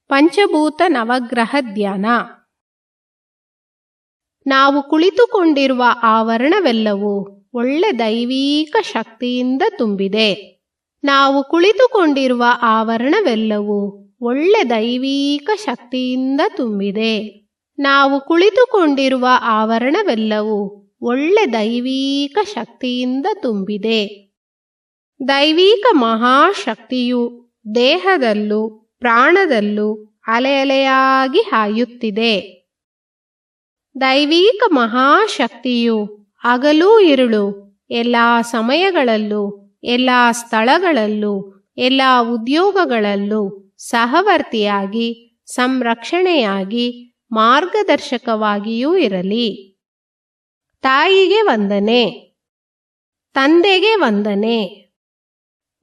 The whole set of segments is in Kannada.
ಪಂಚಭೂತ ನವಗ್ರಹ ಧ್ಯಾನ. ನಾವು ಕುಳಿತುಕೊಂಡಿರುವ ಆವರಣವೆಲ್ಲವೂ ಒಳ್ಳೆ ದೈವೀಕ ಶಕ್ತಿಯಿಂದ ತುಂಬಿದೆ. ನಾವು ಕುಳಿತುಕೊಂಡಿರುವ ಆವರಣವೆಲ್ಲವೂ ಒಳ್ಳೆ ದೈವೀಕ ಶಕ್ತಿಯಿಂದ ತುಂಬಿದೆ. ನಾವು ಕುಳಿತುಕೊಂಡಿರುವ ಆವರಣವೆಲ್ಲವೂ ಒಳ್ಳೆ ದೈವೀಕ ಶಕ್ತಿಯಿಂದ ತುಂಬಿದೆ. ದೈವೀಕ ಮಹಾಶಕ್ತಿಯು ದೇಹದಲ್ಲೂ ಪ್ರಾಣದಲ್ಲೂ ಅಲೆಯಾಗಿ ಹಾಯುತ್ತಿದೆ. ದೈವೀಕ ಮಹಾಶಕ್ತಿಯು ಹಗಲು ಇರುಳು ಎಲ್ಲ ಸಮಯಗಳಲ್ಲೂ ಎಲ್ಲ ಸ್ಥಳಗಳಲ್ಲೂ ಎಲ್ಲ ಉದ್ಯೋಗಗಳಲ್ಲೂ ಸಹವರ್ತಿಯಾಗಿ ಸಂರಕ್ಷಣೆಯಾಗಿ ಮಾರ್ಗದರ್ಶಕವಾಗಿಯೂ ಇರಲಿ. ತಾಯಿಗೆ ವಂದನೆ. ತಂದೆಗೆ ವಂದನೆ.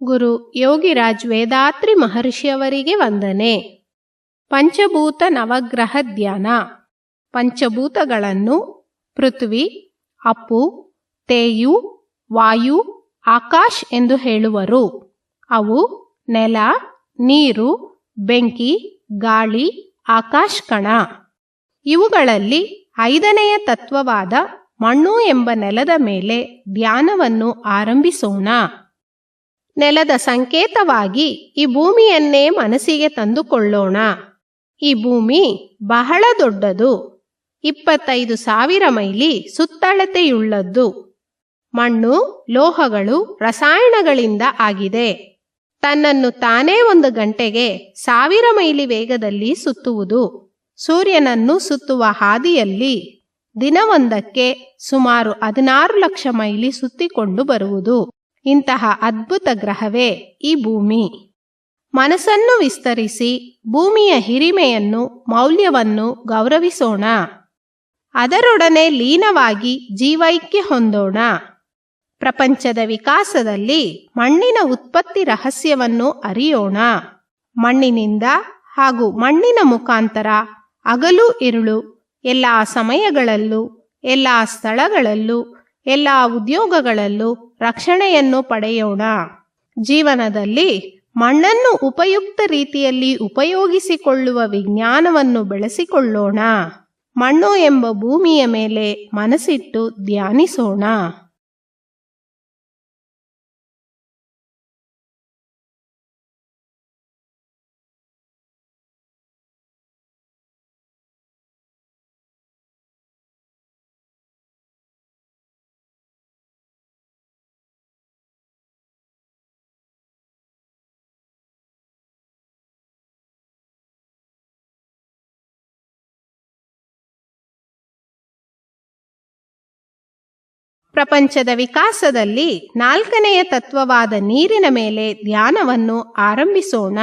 ಗುರು ಯೋಗಿರಾಜ್ ವೇದಾತ್ರಿ ಮಹರ್ಷಿಯವರಿಗೆ ವಂದನೆ. ಪಂಚಭೂತ ನವಗ್ರಹ ಧ್ಯಾನ. ಪಂಚಭೂತಗಳನ್ನು ಪೃಥ್ವಿ, ಅಪ್ಪು, ತೇಯು, ವಾಯು, ಆಕಾಶ್ ಎಂದು ಹೇಳುವರು. ಅವು ನೆಲ, ನೀರು, ಬೆಂಕಿ, ಗಾಳಿ, ಆಕಾಶ್ ಕಣ. ಇವುಗಳಲ್ಲಿ 5ನೆಯ ತತ್ವವಾದ ಮಣ್ಣು ಎಂಬ ನೆಲದ ಮೇಲೆ ಧ್ಯಾನವನ್ನು ಆರಂಭಿಸೋಣ. ನೆಲದ ಸಂಕೇತವಾಗಿ ಈ ಭೂಮಿಯನ್ನೇ ಮನಸ್ಸಿಗೆ ತಂದುಕೊಳ್ಳೋಣ. ಈ ಭೂಮಿ ಬಹಳ ದೊಡ್ಡದು. 25,000 ಮೈಲಿ ಸುತ್ತಳತೆಯುಳ್ಳದ್ದು. ಮಣ್ಣು, ಲೋಹಗಳು, ರಸಾಯನಗಳಿಂದ ಆಗಿದೆ. ತನ್ನನ್ನು ತಾನೇ 1 ಗಂಟೆಗೆ 1000 ಮೈಲಿ ವೇಗದಲ್ಲಿ ಸುತ್ತುವುದು. ಸೂರ್ಯನನ್ನು ಸುತ್ತುವ ಹಾದಿಯಲ್ಲಿ ದಿನವೊಂದಕ್ಕೆ ಸುಮಾರು 16 ಲಕ್ಷ ಮೈಲಿ ಸುತ್ತಿಕೊಂಡು ಬರುವುದು. ಇಂತಹ ಅದ್ಭುತ ಗ್ರಹವೇ ಈ ಭೂಮಿ. ಮನಸ್ಸನ್ನು ವಿಸ್ತರಿಸಿ ಭೂಮಿಯ ಹಿರಿಮೆಯನ್ನು ಮೌಲ್ಯವನ್ನು ಗೌರವಿಸೋಣ. ಅದರೊಡನೆ ಲೀನವಾಗಿ ಜೀವೈಕ್ಯ ಹೊಂದೋಣ. ಪ್ರಪಂಚದ ವಿಕಾಸದಲ್ಲಿ ಮಣ್ಣಿನ ಉತ್ಪತ್ತಿ ರಹಸ್ಯವನ್ನು ಅರಿಯೋಣ. ಮಣ್ಣಿನಿಂದ ಹಾಗೂ ಮಣ್ಣಿನ ಮುಖಾಂತರ ಹಗಲು ಇರುಳು ಎಲ್ಲ ಸಮಯಗಳಲ್ಲೂ ಎಲ್ಲ ಸ್ಥಳಗಳಲ್ಲೂ ಎಲ್ಲ ಉದ್ಯೋಗಗಳಲ್ಲೂ ರಕ್ಷಣೆಯನ್ನು ಪಡೆಯೋಣ. ಜೀವನದಲ್ಲಿ ಮಣ್ಣನ್ನು ಉಪಯುಕ್ತ ರೀತಿಯಲ್ಲಿ ಉಪಯೋಗಿಸಿಕೊಳ್ಳುವ ವಿಜ್ಞಾನವನ್ನು ಬೆಳೆಸಿಕೊಳ್ಳೋಣ. ಮಣ್ಣು ಎಂಬ ಭೂಮಿಯ ಮೇಲೆ ಮನಸ್ಸಿಟ್ಟು ಧ್ಯಾನಿಸೋಣ. ಪ್ರಪಂಚದ ವಿಕಾಸದಲ್ಲಿ 4ನೆಯ ತತ್ವವಾದ ನೀರಿನ ಮೇಲೆ ಧ್ಯಾನವನ್ನು ಆರಂಭಿಸೋಣ.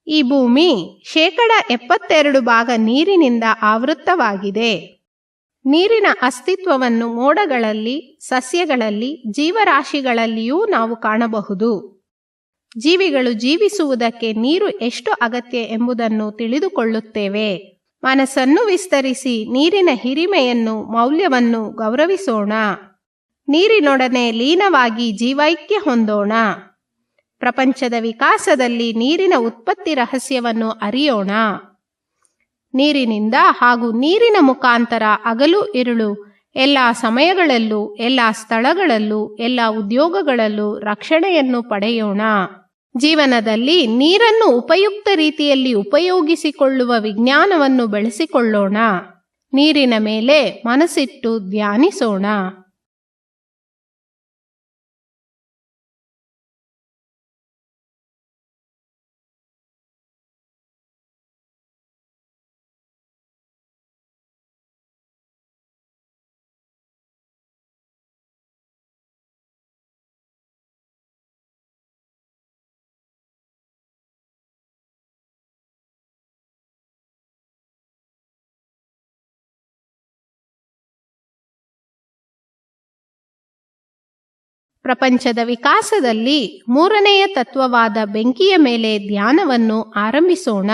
ಈ ಭೂಮಿ 72% ನೀರಿನಿಂದ ಆವೃತ್ತವಾಗಿದೆ. ನೀರಿನ ಅಸ್ತಿತ್ವವನ್ನು ಮೋಡಗಳಲ್ಲಿ, ಸಸ್ಯಗಳಲ್ಲಿ, ಜೀವರಾಶಿಗಳಲ್ಲಿಯೂ ನಾವು ಕಾಣಬಹುದು. ಜೀವಿಗಳು ಜೀವಿಸುವುದಕ್ಕೆ ನೀರು ಎಷ್ಟು ಅಗತ್ಯ ಎಂಬುದನ್ನು ತಿಳಿದುಕೊಳ್ಳುತ್ತೇವೆ. ಮನಸ್ಸನ್ನು ವಿಸ್ತರಿಸಿ ನೀರಿನ ಹಿರಿಮೆಯನ್ನು ಮೌಲ್ಯವನ್ನು ಗೌರವಿಸೋಣ. ನೀರಿನೊಡನೆ ಲೀನವಾಗಿ ಜೀವೈಕ್ಯ ಹೊಂದೋಣ. ಪ್ರಪಂಚದ ವಿಕಾಸದಲ್ಲಿ ನೀರಿನ ಉತ್ಪತ್ತಿ ರಹಸ್ಯವನ್ನು ಅರಿಯೋಣ. ನೀರಿನಿಂದ ಹಾಗೂ ನೀರಿನ ಮುಖಾಂತರ ಹಗಲು ಇರುಳು ಎಲ್ಲ ಸಮಯಗಳಲ್ಲೂ ಎಲ್ಲ ಸ್ಥಳಗಳಲ್ಲೂ ಎಲ್ಲ ಉದ್ಯೋಗಗಳಲ್ಲೂ ರಕ್ಷಣೆಯನ್ನು ಪಡೆಯೋಣ. ಜೀವನದಲ್ಲಿ ನೀರನ್ನು ಉಪಯುಕ್ತ ರೀತಿಯಲ್ಲಿ ಉಪಯೋಗಿಸಿಕೊಳ್ಳುವ ವಿಜ್ಞಾನವನ್ನು ಬೆಳೆಸಿಕೊಳ್ಳೋಣ. ನೀರಿನ ಮೇಲೆ ಮನಸ್ಸಿಟ್ಟು ಧ್ಯಾನಿಸೋಣ. ಪ್ರಪಂಚದ ವಿಕಾಸದಲ್ಲಿ 3ನೆಯ ತತ್ವವಾದ ಬೆಂಕಿಯ ಮೇಲೆ ಧ್ಯಾನವನ್ನು ಆರಂಭಿಸೋಣ.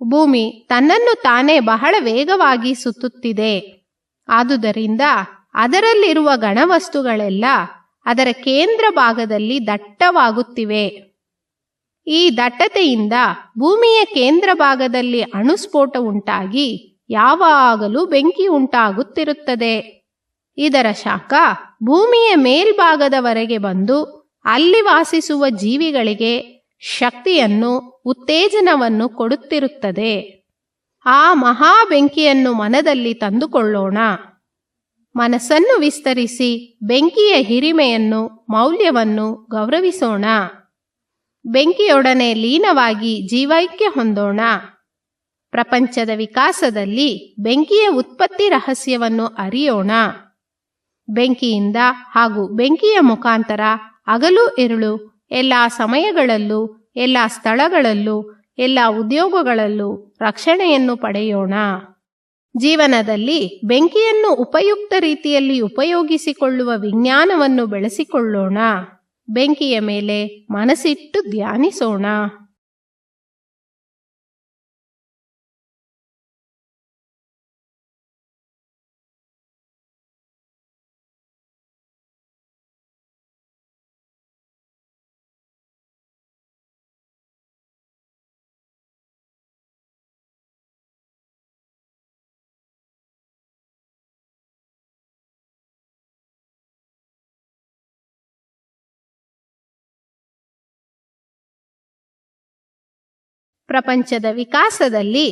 ಭೂಮಿ ತನ್ನನ್ನು ತಾನೇ ಬಹಳ ವೇಗವಾಗಿ ಸುತ್ತುತ್ತಿದೆ. ಆದುದರಿಂದ ಅದರಲ್ಲಿರುವ ಘನವಸ್ತುಗಳೆಲ್ಲ ಅದರ ಕೇಂದ್ರ ಭಾಗದಲ್ಲಿ ದಟ್ಟವಾಗುತ್ತಿವೆ. ಈ ದಟ್ಟತೆಯಿಂದ ಭೂಮಿಯ ಕೇಂದ್ರ ಭಾಗದಲ್ಲಿ ಅಣುಸ್ಫೋಟ ಉಂಟಾಗಿ ಯಾವಾಗಲೂ ಬೆಂಕಿ ಉಂಟಾಗುತ್ತಿರುತ್ತದೆ. ಇದರ ಶಾಖ ಭೂಮಿಯ ಮೇಲ್ಭಾಗದವರೆಗೆ ಬಂದು ಅಲ್ಲಿ ವಾಸಿಸುವ ಜೀವಿಗಳಿಗೆ ಶಕ್ತಿಯನ್ನು, ಉತ್ತೇಜನವನ್ನು ಕೊಡುತ್ತಿರುತ್ತದೆ. ಆ ಮಹಾ ಬೆಂಕಿಯನ್ನು ಮನದಲ್ಲಿ ತಂದುಕೊಳ್ಳೋಣ. ಮನಸ್ಸನ್ನು ವಿಸ್ತರಿಸಿ ಬೆಂಕಿಯ ಹಿರಿಮೆಯನ್ನು, ಮೌಲ್ಯವನ್ನು ಗೌರವಿಸೋಣ. ಬೆಂಕಿಯೊಡನೆ ಲೀನವಾಗಿ ಜೀವೈಕ್ಯ ಹೊಂದೋಣ. ಪ್ರಪಂಚದ ವಿಕಾಸದಲ್ಲಿ ಬೆಂಕಿಯ ಉತ್ಪತ್ತಿ ರಹಸ್ಯವನ್ನು ಅರಿಯೋಣ. ಬೆಂಕಿಯಿಂದ ಹಾಗೂ ಬೆಂಕಿಯ ಮುಖಾಂತರ ಹಗಲು ಇರುಳು ಎಲ್ಲ ಸಮಯಗಳಲ್ಲೂ, ಎಲ್ಲ ಸ್ಥಳಗಳಲ್ಲೂ, ಎಲ್ಲ ಉದ್ಯೋಗಗಳಲ್ಲೂ ರಕ್ಷಣೆಯನ್ನು ಪಡೆಯೋಣ. ಜೀವನದಲ್ಲಿ ಬೆಂಕಿಯನ್ನು ಉಪಯುಕ್ತ ರೀತಿಯಲ್ಲಿ ಉಪಯೋಗಿಸಿಕೊಳ್ಳುವ ವಿಜ್ಞಾನವನ್ನು ಬೆಳೆಸಿಕೊಳ್ಳೋಣ. ಬೆಂಕಿಯ ಮೇಲೆ ಮನಸ್ಸಿಟ್ಟು ಧ್ಯಾನಿಸೋಣ. ಪ್ರಪಂಚದ ವಿಕಾಸದಲ್ಲಿ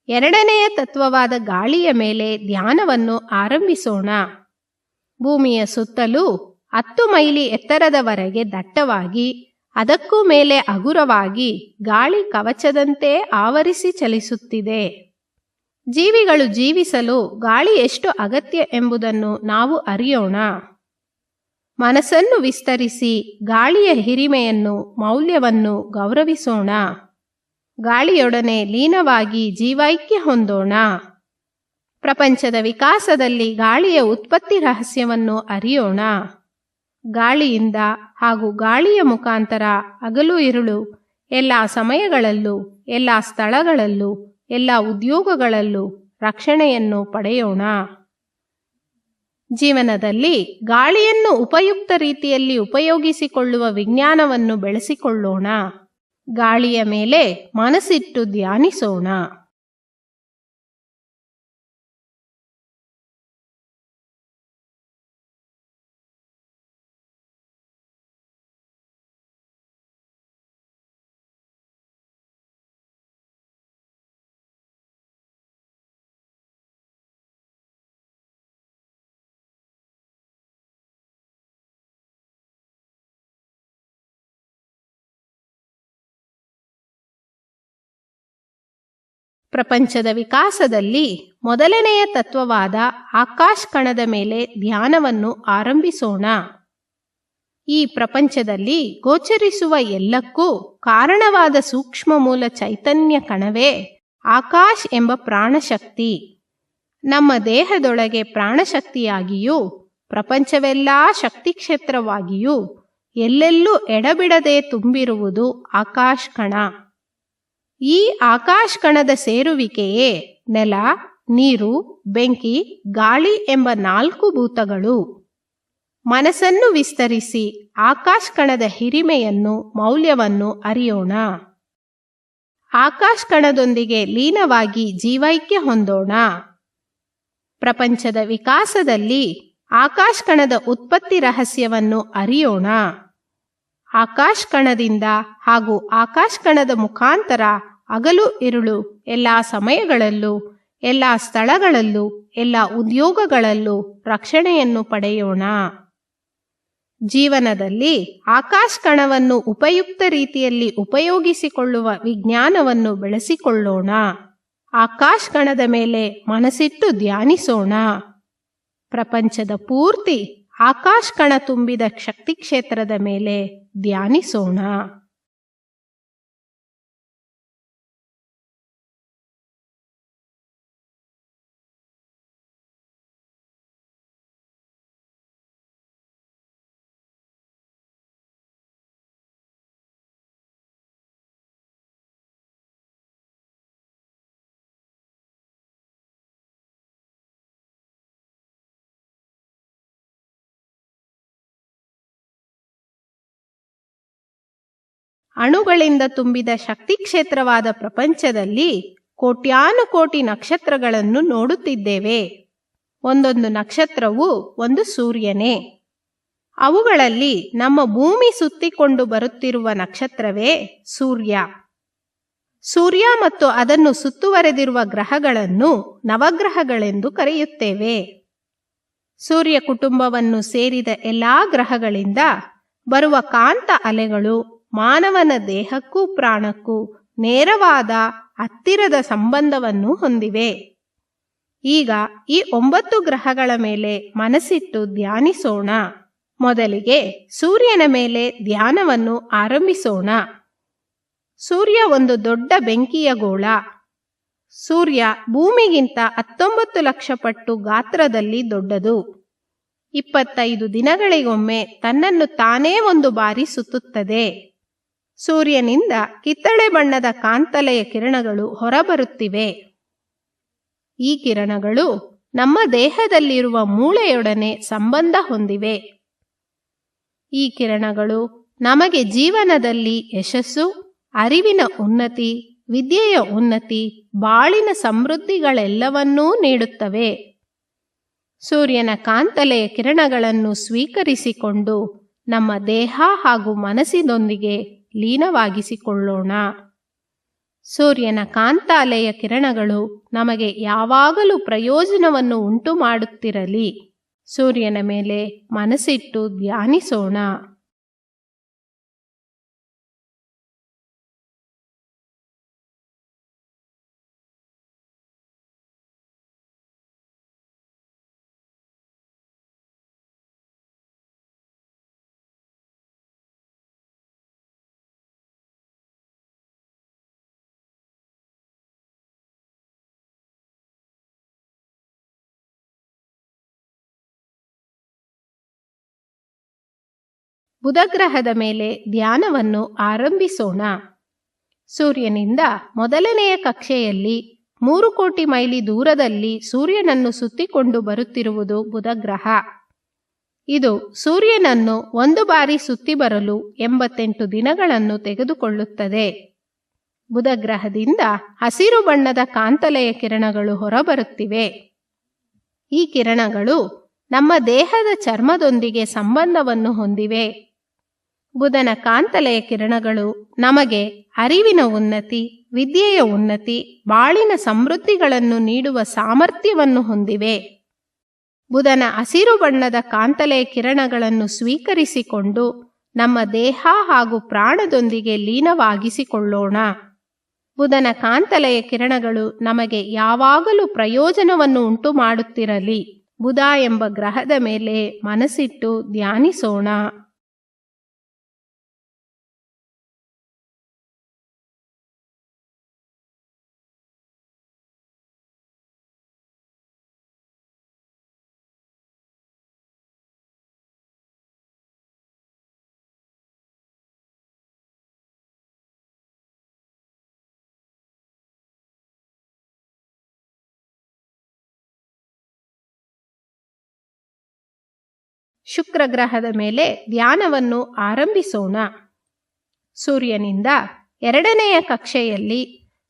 ಎರಡನೆಯ ತತ್ವವಾದ ಗಾಳಿಯ ಮೇಲೆ ಧ್ಯಾನವನ್ನು ಆರಂಭಿಸೋಣ. ಭೂಮಿಯ ಸುತ್ತಲೂ 10 ಮೈಲಿ ಎತ್ತರದವರೆಗೆ ದಟ್ಟವಾಗಿ, ಅದಕ್ಕೂ ಮೇಲೆ ಹಗುರವಾಗಿ ಗಾಳಿ ಕವಚದಂತೆ ಆವರಿಸಿ ಚಲಿಸುತ್ತಿದೆ. ಜೀವಿಗಳು ಜೀವಿಸಲು ಗಾಳಿ ಎಷ್ಟು ಅಗತ್ಯ ಎಂಬುದನ್ನು ನಾವು ಅರಿಯೋಣ. ಮನಸ್ಸನ್ನು ವಿಸ್ತರಿಸಿ ಗಾಳಿಯ ಹಿರಿಮೆಯನ್ನು, ಮೌಲ್ಯವನ್ನು ಗೌರವಿಸೋಣ. ಗಾಳಿಯೊಡನೆ ಲೀನವಾಗಿ ಜೀವೈಕ್ಯ ಹೊಂದೋಣ. ಪ್ರಪಂಚದ ವಿಕಾಸದಲ್ಲಿ ಗಾಳಿಯ ಉತ್ಪತ್ತಿ ರಹಸ್ಯವನ್ನು ಅರಿಯೋಣ. ಗಾಳಿಯಿಂದ ಹಾಗೂ ಗಾಳಿಯ ಮುಖಾಂತರ ಹಗಲು ಇರುಳು ಎಲ್ಲ ಸಮಯಗಳಲ್ಲೂ, ಎಲ್ಲ ಸ್ಥಳಗಳಲ್ಲೂ, ಎಲ್ಲ ಉದ್ಯೋಗಗಳಲ್ಲೂ ರಕ್ಷಣೆಯನ್ನು ಪಡೆಯೋಣ. ಜೀವನದಲ್ಲಿ ಗಾಳಿಯನ್ನು ಉಪಯುಕ್ತ ರೀತಿಯಲ್ಲಿ ಉಪಯೋಗಿಸಿಕೊಳ್ಳುವ ವಿಜ್ಞಾನವನ್ನು ಬೆಳೆಸಿಕೊಳ್ಳೋಣ. ಗಾಳಿಯ ಮೇಲೆ ಮನಸ್ಸಿಟ್ಟು ಧ್ಯಾನಿಸೋಣ. ಪ್ರಪಂಚದ ವಿಕಾಸದಲ್ಲಿ ಮೊದಲನೆಯ ತತ್ವವಾದ ಆಕಾಶ ಕಣದ ಮೇಲೆ ಧ್ಯಾನವನ್ನು ಆರಂಭಿಸೋಣ. ಈ ಪ್ರಪಂಚದಲ್ಲಿ ಗೋಚರಿಸುವ ಎಲ್ಲಕ್ಕೂ ಕಾರಣವಾದ ಸೂಕ್ಷ್ಮ ಮೂಲ ಚೈತನ್ಯ ಕಣವೇ ಆಕಾಶ ಎಂಬ ಪ್ರಾಣಶಕ್ತಿ. ನಮ್ಮ ದೇಹದೊಳಗೆ ಪ್ರಾಣಶಕ್ತಿಯಾಗಿಯೂ, ಪ್ರಪಂಚವೆಲ್ಲ ಶಕ್ತಿ ಕ್ಷೇತ್ರವಾಗಿಯೂ ಎಲ್ಲೆಲ್ಲೂ ಎಡಬಿಡದೆ ತುಂಬಿರುವುದು ಆಕಾಶ ಕಣ. ಈ ಆಕಾಶ ಕಣದ ಸೇರುವಿಕೆಯೇ ನೆಲ, ನೀರು, ಬೆಂಕಿ, ಗಾಳಿ ಎಂಬ 4 ಭೂತಗಳು. ಮನಸ್ಸನ್ನು ವಿಸ್ತರಿಸಿ ಆಕಾಶ ಕಣದ ಹಿರಿಮೆಯನ್ನು, ಮೌಲ್ಯವನ್ನು ಅರಿಯೋಣ. ಆಕಾಶ ಕಣದೊಂದಿಗೆ ಲೀನವಾಗಿ ಜೀವೈಕ್ಯ ಹೊಂದೋಣ. ಪ್ರಪಂಚದ ವಿಕಾಸದಲ್ಲಿ ಆಕಾಶ ಕಣದ ಉತ್ಪತ್ತಿ ರಹಸ್ಯವನ್ನು ಅರಿಯೋಣ. ಆಕಾಶ ಕಣದಿಂದ ಹಾಗೂ ಆಕಾಶ ಕಣದ ಮುಖಾಂತರ ಹಗಲು ಇರುಳು ಎಲ್ಲ ಸಮಯಗಳಲ್ಲೂ, ಎಲ್ಲ ಸ್ಥಳಗಳಲ್ಲೂ, ಎಲ್ಲ ಉದ್ಯೋಗಗಳಲ್ಲೂ ರಕ್ಷಣೆಯನ್ನು ಪಡೆಯೋಣ. ಜೀವನದಲ್ಲಿ ಆಕಾಶ ಕಣವನ್ನು ಉಪಯುಕ್ತ ರೀತಿಯಲ್ಲಿ ಉಪಯೋಗಿಸಿಕೊಳ್ಳುವ ವಿಜ್ಞಾನವನ್ನು ಬೆಳೆಸಿಕೊಳ್ಳೋಣ. ಆಕಾಶ ಕಣದ ಮೇಲೆ ಮನಸ್ಸಿಟ್ಟು ಧ್ಯಾನಿಸೋಣ. ಪ್ರಪಂಚದ ಪೂರ್ತಿ ಆಕಾಶ ಕಣ ತುಂಬಿದ ಶಕ್ತಿ ಕ್ಷೇತ್ರದ ಮೇಲೆ ಧ್ಯಾನಿಸೋಣ. ಅಣುಗಳಿಂದ ತುಂಬಿದ ಶಕ್ತಿ ಕ್ಷೇತ್ರವಾದ ಪ್ರಪಂಚದಲ್ಲಿ ಕೋಟ್ಯಾನುಕೋಟಿ ನಕ್ಷತ್ರಗಳನ್ನು ನೋಡುತ್ತಿದ್ದೇವೆ. ಒಂದೊಂದು ನಕ್ಷತ್ರವು ಒಂದು ಸೂರ್ಯನೇ. ಅವುಗಳಲ್ಲಿ ನಮ್ಮ ಭೂಮಿ ಸುತ್ತಿಕೊಂಡು ಬರುತ್ತಿರುವ ನಕ್ಷತ್ರವೇ ಸೂರ್ಯ. ಸೂರ್ಯ ಮತ್ತು ಅದನ್ನು ಸುತ್ತುವರೆದಿರುವ ಗ್ರಹಗಳನ್ನು ನವಗ್ರಹಗಳೆಂದು ಕರೆಯುತ್ತೇವೆ. ಸೂರ್ಯ ಕುಟುಂಬವನ್ನು ಸೇರಿದ ಎಲ್ಲಾ ಗ್ರಹಗಳಿಂದ ಬರುವ ಕಾಂತ ಅಲೆಗಳು ಮಾನವನ ದೇಹಕ್ಕೂ ಪ್ರಾಣಕ್ಕೂ ನೇರವಾದ ಹತ್ತಿರದ ಸಂಬಂಧವನ್ನು ಹೊಂದಿವೆ. ಈಗ ಈ 9 ಗ್ರಹಗಳ ಮೇಲೆ ಮನಸ್ಸಿಟ್ಟು ಧ್ಯಾನಿಸೋಣ. ಮೊದಲಿಗೆ ಸೂರ್ಯನ ಮೇಲೆ ಧ್ಯಾನವನ್ನು ಆರಂಭಿಸೋಣ. ಸೂರ್ಯ ಒಂದು ದೊಡ್ಡ ಬೆಂಕಿಯ ಗೋಳ. ಸೂರ್ಯ ಭೂಮಿಗಿಂತ 19 ಲಕ್ಷ ಪಟ್ಟು ಗಾತ್ರದಲ್ಲಿ ದೊಡ್ಡದು. 25 ದಿನಗಳಿಗೊಮ್ಮೆ ತನ್ನನ್ನು ತಾನೇ ಒಂದು ಬಾರಿ ಸುತ್ತುತ್ತದೆ. ಸೂರ್ಯನಿಂದ ಕಿತ್ತಳೆ ಬಣ್ಣದ ಕಾಂತಲೆಯ ಕಿರಣಗಳು ಹೊರಬರುತ್ತಿವೆ. ಈ ಕಿರಣಗಳು ನಮ್ಮ ದೇಹದಲ್ಲಿರುವ ಮೂಳೆಯೊಡನೆ ಸಂಬಂಧ ಹೊಂದಿವೆ. ಈ ಕಿರಣಗಳು ನಮಗೆ ಜೀವನದಲ್ಲಿ ಯಶಸ್ಸು, ಅರಿವಿನ ಉನ್ನತಿ, ವಿದ್ಯೆಯ ಉನ್ನತಿ, ಬಾಳಿನ ಸಮೃದ್ಧಿಗಳೆಲ್ಲವನ್ನೂ ನೀಡುತ್ತವೆ. ಸೂರ್ಯನ ಕಾಂತಲೆಯ ಕಿರಣಗಳನ್ನು ಸ್ವೀಕರಿಸಿಕೊಂಡು ನಮ್ಮ ದೇಹ ಹಾಗೂ ಮನಸ್ಸಿನೊಂದಿಗೆ ಲೀನವಾಗಿಸಿಕೊಳ್ಳೋಣ. ಸೂರ್ಯನ ಕಾಂತಾಲೆಯ ಕಿರಣಗಳು ನಮಗೆ ಯಾವಾಗಲೂ ಪ್ರಯೋಜನವನ್ನು ಉಂಟು ಮಾಡುತ್ತಿರಲಿ. ಸೂರ್ಯನ ಮೇಲೆ ಮನಸ್ಸಿಟ್ಟು ಧ್ಯಾನಿಸೋಣ. ಬುಧಗ್ರಹದ ಮೇಲೆ ಧ್ಯಾನವನ್ನು ಆರಂಭಿಸೋಣ. ಸೂರ್ಯನಿಂದ ಮೊದಲನೆಯ ಕಕ್ಷೆಯಲ್ಲಿ 3 ಕೋಟಿ ಮೈಲಿ ದೂರದಲ್ಲಿ ಸೂರ್ಯನನ್ನು ಸುತ್ತಿಕೊಂಡು ಬರುತ್ತಿರುವುದು ಬುಧಗ್ರಹ. ಇದು ಸೂರ್ಯನನ್ನು ಒಂದು ಬಾರಿ ಸುತ್ತಿ ಬರಲು 88 ದಿನಗಳನ್ನು ತೆಗೆದುಕೊಳ್ಳುತ್ತದೆ. ಬುಧಗ್ರಹದಿಂದ ಹಸಿರು ಬಣ್ಣದ ಕಾಂತಲೆಯ ಕಿರಣಗಳು ಹೊರಬರುತ್ತಿವೆ. ಈ ಕಿರಣಗಳು ನಮ್ಮ ದೇಹದ ಚರ್ಮದೊಂದಿಗೆ ಸಂಬಂಧವನ್ನು ಹೊಂದಿವೆ. ಬುಧನ ಕಾಂತಲೆಯ ಕಿರಣಗಳು ನಮಗೆ ಅರಿವಿನ ಉನ್ನತಿ, ವಿದ್ಯೆಯ ಉನ್ನತಿ, ಬಾಳಿನ ಸಮೃದ್ಧಿಗಳನ್ನು ನೀಡುವ ಸಾಮರ್ಥ್ಯವನ್ನು ಹೊಂದಿವೆ. ಬುಧನ ಹಸಿರು ಬಣ್ಣದ ಕಾಂತಲೆಯ ಕಿರಣಗಳನ್ನು ಸ್ವೀಕರಿಸಿಕೊಂಡು ನಮ್ಮ ದೇಹ ಹಾಗೂ ಪ್ರಾಣದೊಂದಿಗೆ ಲೀನವಾಗಿಸಿಕೊಳ್ಳೋಣ. ಬುಧನ ಕಾಂತಲೆಯ ಕಿರಣಗಳು ನಮಗೆ ಯಾವಾಗಲೂ ಪ್ರಯೋಜನವನ್ನು ಉಂಟು ಮಾಡುತ್ತಿರಲಿ. ಬುಧ ಎಂಬ ಗ್ರಹದ ಮೇಲೆ ಮನಸ್ಸಿಟ್ಟು ಧ್ಯಾನಿಸೋಣ. ಶುಕ್ರ ಗ್ರಹದ ಮೇಲೆ ಧ್ಯಾನವನ್ನು ಆರಂಭಿಸೋಣ. ಸೂರ್ಯನಿಂದ 2ನೆಯ ಕಕ್ಷೆಯಲ್ಲಿ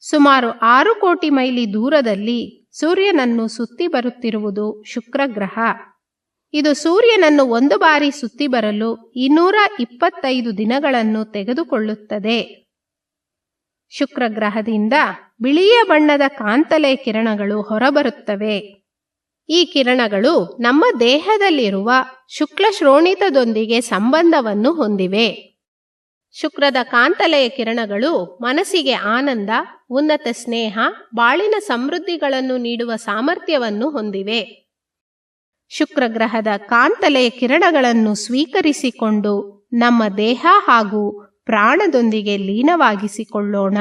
ಸುಮಾರು 6 ಕೋಟಿ ಮೈಲಿ ದೂರದಲ್ಲಿ ಸೂರ್ಯನನ್ನು ಸುತ್ತಿ ಬರುತ್ತಿರುವುದು ಶುಕ್ರ ಗ್ರಹ. ಇದು ಸೂರ್ಯನನ್ನು ಒಂದು ಬಾರಿ ಸುತ್ತಿ ಬರಲು 225 ದಿನಗಳನ್ನು ತೆಗೆದುಕೊಳ್ಳುತ್ತದೆ. ಶುಕ್ರ ಗ್ರಹದಿಂದ ಬಿಳಿಯ ಬಣ್ಣದ ಕಾಂತಲೆಯ ಕಿರಣಗಳು ಹೊರಬರುತ್ತವೆ. ಈ ಕಿರಣಗಳು ನಮ್ಮ ದೇಹದಲ್ಲಿರುವ ಶುಕ್ಲ ಶ್ರೋಣಿತದೊಂದಿಗೆ ಸಂಬಂಧವನ್ನು ಹೊಂದಿವೆ. ಶುಕ್ರದ ಕಾಂತಲೆಯ ಕಿರಣಗಳು ಮನಸ್ಸಿಗೆ ಆನಂದ, ಉನ್ನತ ಸ್ನೇಹ, ಬಾಳಿನ ಸಮೃದ್ಧಿಗಳನ್ನು ನೀಡುವ ಸಾಮರ್ಥ್ಯವನ್ನು ಹೊಂದಿವೆ. ಶುಕ್ರ ಗ್ರಹದ ಕಾಂತಲೆಯ ಕಿರಣಗಳನ್ನು ಸ್ವೀಕರಿಸಿಕೊಂಡು ನಮ್ಮ ದೇಹ ಹಾಗೂ ಪ್ರಾಣದೊಂದಿಗೆ ಲೀನವಾಗಿಸಿಕೊಳ್ಳೋಣ.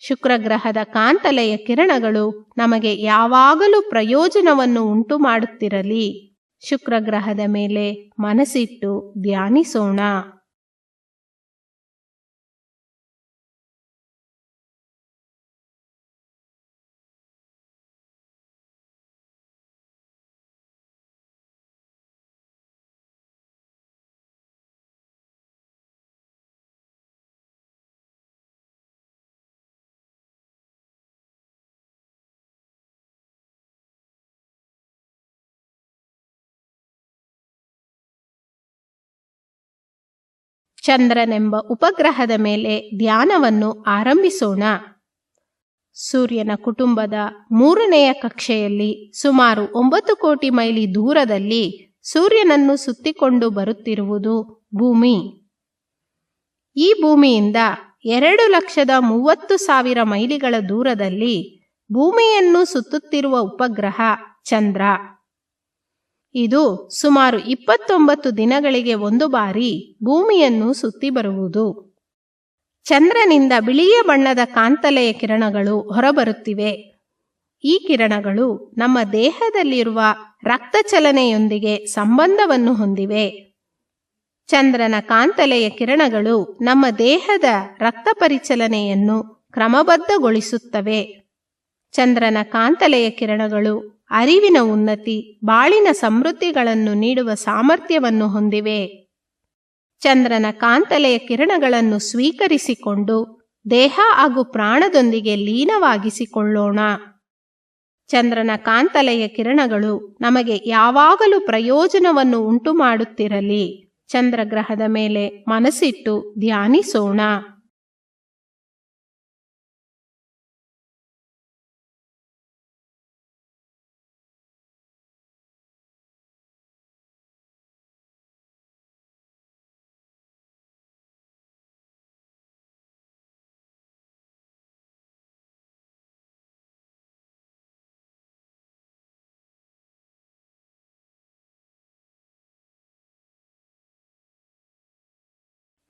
ಶುಕ್ರ ಗ್ರಹದ ಕಾಂತಲೆಯ ಕಿರಣಗಳು ನಮಗೆ ಯಾವಾಗಲೂ ಪ್ರಯೋಜನವನ್ನು ಉಂಟು ಮಾಡುತ್ತಿರಲಿ. ಶುಕ್ರ ಗ್ರಹದ ಮೇಲೆ ಮನಸ್ಸಿಟ್ಟು ಧ್ಯಾನಿಸೋಣ. ಚಂದ್ರನೆಂಬ ಉಪಗ್ರಹದ ಮೇಲೆ ಧ್ಯಾನವನ್ನು ಆರಂಭಿಸೋಣ. ಸೂರ್ಯನ ಕುಟುಂಬದ 3ನೆಯ ಕಕ್ಷೆಯಲ್ಲಿ ಸುಮಾರು 9 ಕೋಟಿ ಮೈಲಿ ದೂರದಲ್ಲಿ ಸೂರ್ಯನನ್ನು ಸುತ್ತಿಕೊಂಡು ಬರುತ್ತಿರುವುದು ಭೂಮಿ. ಈ ಭೂಮಿಯಿಂದ 2,30,000 ಮೈಲಿಗಳ ದೂರದಲ್ಲಿ ಭೂಮಿಯನ್ನು ಸುತ್ತುತ್ತಿರುವ ಉಪಗ್ರಹ ಚಂದ್ರ. ಇದು ಸುಮಾರು 29 ದಿನಗಳಿಗೆ ಒಂದು ಬಾರಿ ಭೂಮಿಯನ್ನು ಸುತ್ತಿ ಬರುವುದು. ಚಂದ್ರನಿಂದ ಬಿಳಿಯ ಬಣ್ಣದ ಕಾಂತಲೆಯ ಕಿರಣಗಳು ಹೊರಬರುತ್ತಿವೆ. ಈ ಕಿರಣಗಳು ನಮ್ಮ ದೇಹದಲ್ಲಿರುವ ರಕ್ತ ಚಲನೆಯೊಂದಿಗೆ ಸಂಬಂಧವನ್ನು ಹೊಂದಿವೆ. ಚಂದ್ರನ ಕಾಂತಲೆಯ ಕಿರಣಗಳು ನಮ್ಮ ದೇಹದ ರಕ್ತ ಪರಿಚಲನೆಯನ್ನು ಕ್ರಮಬದ್ಧಗೊಳಿಸುತ್ತವೆ. ಚಂದ್ರನ ಕಾಂತಲೆಯ ಕಿರಣಗಳು ಅರಿವಿನ ಉನ್ನತಿ, ಬಾಳಿನ ಸಮೃದ್ಧಿಗಳನ್ನು ನೀಡುವ ಸಾಮರ್ಥ್ಯವನ್ನು ಹೊಂದಿವೆ. ಚಂದ್ರನ ಕಾಂತಲೆಯ ಕಿರಣಗಳನ್ನು ಸ್ವೀಕರಿಸಿಕೊಂಡು ದೇಹ ಹಾಗೂ ಪ್ರಾಣದೊಂದಿಗೆ ಲೀನವಾಗಿಸಿಕೊಳ್ಳೋಣ. ಚಂದ್ರನ ಕಾಂತಲೆಯ ಕಿರಣಗಳು ನಮಗೆ ಯಾವಾಗಲೂ ಪ್ರಯೋಜನವನ್ನು ಉಂಟು ಮಾಡುತ್ತಿರಲಿ. ಚಂದ್ರಗ್ರಹದ ಮೇಲೆ ಮನಸ್ಸಿಟ್ಟು ಧ್ಯಾನಿಸೋಣ.